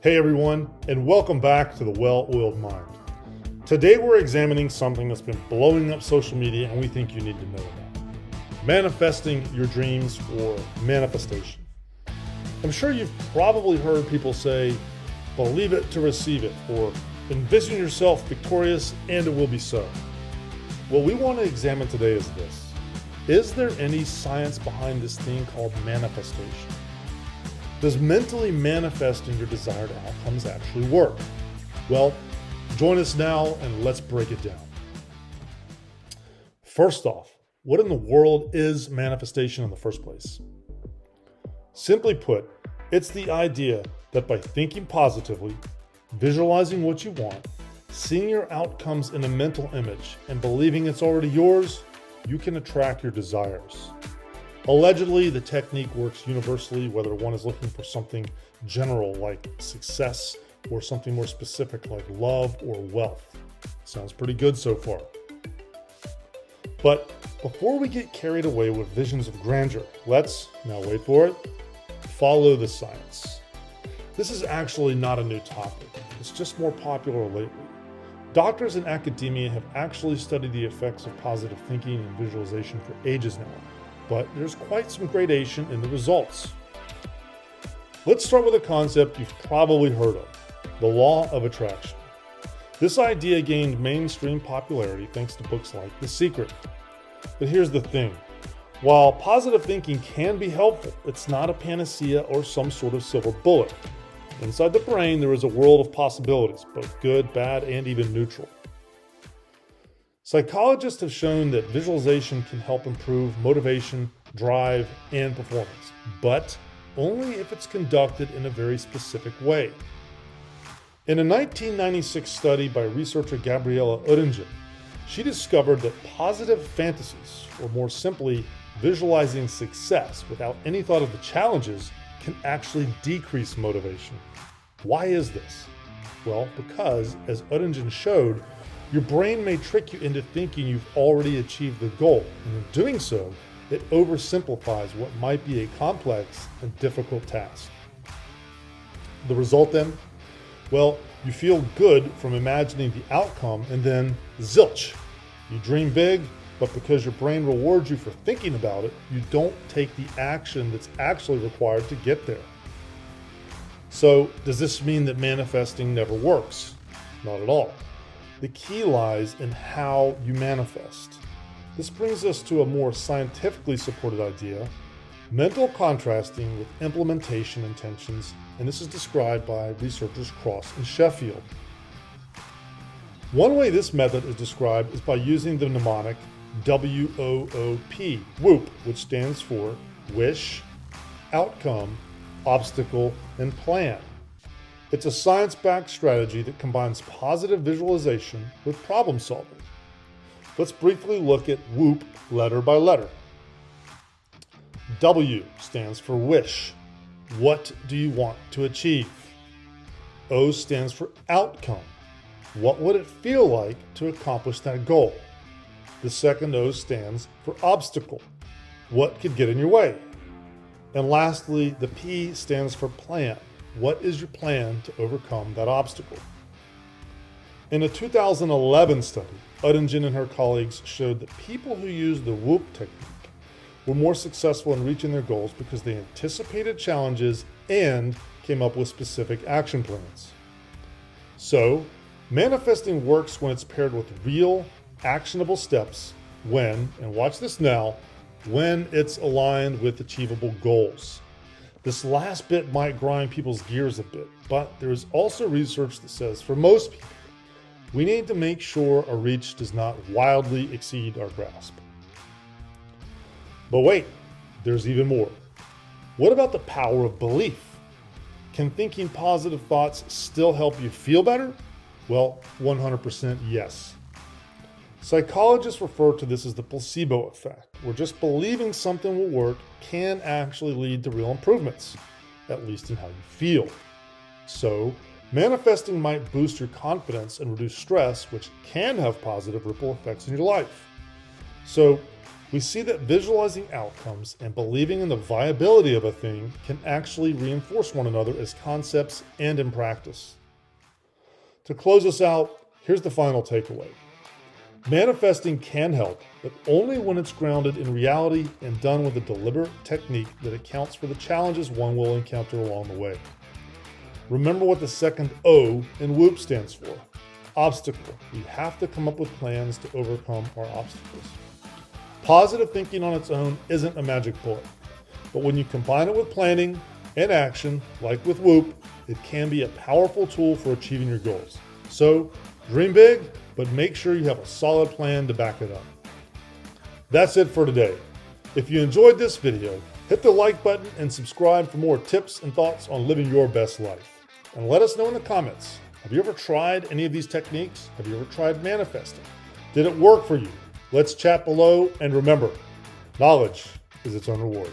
Hey everyone, and welcome back to The Well-Oiled Mind. Today we're examining something that's been blowing up social media and we think you need to know about. Manifesting your dreams or manifestation. I'm sure you've probably heard people say, believe it to receive it, or envision yourself victorious and it will be so. What we want to examine today is this. Is there any science behind this thing called manifestation? Does mentally manifesting your desired outcomes actually work? Well, join us now and let's break it down. First off, what in the world is manifestation in the first place? Simply put, it's the idea that by thinking positively, visualizing what you want, seeing your outcomes in a mental image, and believing it's already yours, you can attract your desires. Allegedly, the technique works universally, whether one is looking for something general like success or something more specific like love or wealth. Sounds pretty good so far. But before we get carried away with visions of grandeur, let's, now wait for it, follow the science. This is actually not a new topic. It's just more popular lately. Doctors in academia have actually studied the effects of positive thinking and visualization for ages now. But there's quite some gradation in the results. Let's start with a concept you've probably heard of, the law of attraction. This idea gained mainstream popularity thanks to books like The Secret. But here's the thing. While positive thinking can be helpful, it's not a panacea or some sort of silver bullet. Inside the brain, there is a world of possibilities, both good, bad, and even neutral. Psychologists have shown that visualization can help improve motivation, drive, and performance, but only if it's conducted in a very specific way. In a 1996 study by researcher Gabriella Oettingen, she discovered that positive fantasies, or more simply, visualizing success without any thought of the challenges, can actually decrease motivation. Why is this? Well, because, as Oettingen showed, your brain may trick you into thinking you've already achieved the goal, and in doing so, it oversimplifies what might be a complex and difficult task. The result then? Well, you feel good from imagining the outcome, and then zilch. You dream big, but because your brain rewards you for thinking about it, you don't take the action that's actually required to get there. So, does this mean that manifesting never works? Not at all. The key lies in how you manifest. This brings us to a more scientifically supported idea, mental contrasting with implementation intentions, and this is described by researchers Cross and Sheffield. One way this method is described is by using the mnemonic WOOP, WOOP, which stands for wish, outcome, obstacle, and plan. It's a science-backed strategy that combines positive visualization with problem solving. Let's briefly look at WOOP letter by letter. W stands for wish. What do you want to achieve? O stands for outcome. What would it feel like to accomplish that goal? The second O stands for obstacle. What could get in your way? And lastly, the P stands for plan. What is your plan to overcome that obstacle? In a 2011 study, Oettingen and her colleagues showed that people who used the WOOP technique were more successful in reaching their goals because they anticipated challenges and came up with specific action plans. So, manifesting works when it's paired with real, actionable steps when, and watch this now, when it's aligned with achievable goals. This last bit might grind people's gears a bit, but there is also research that says for most people, we need to make sure our reach does not wildly exceed our grasp. But wait, there's even more. What about the power of belief? Can thinking positive thoughts still help you feel better? Well, 100% yes. Psychologists refer to this as the placebo effect, where just believing something will work can actually lead to real improvements, at least in how you feel. So, manifesting might boost your confidence and reduce stress, which can have positive ripple effects in your life. So, we see that visualizing outcomes and believing in the viability of a thing can actually reinforce one another as concepts and in practice. To close us out, here's the final takeaway. Manifesting can help, but only when it's grounded in reality and done with a deliberate technique that accounts for the challenges one will encounter along the way. Remember what the second O in WHOOP stands for. Obstacle. We have to come up with plans to overcome our obstacles. Positive thinking on its own isn't a magic bullet, but when you combine it with planning and action, like with WHOOP, it can be a powerful tool for achieving your goals. So, dream big, but make sure you have a solid plan to back it up. That's it for today. If you enjoyed this video, hit the like button and subscribe for more tips and thoughts on living your best life. And let us know in the comments, have you ever tried any of these techniques? Have you ever tried manifesting? Did it work for you? Let's chat below, and remember, knowledge is its own reward.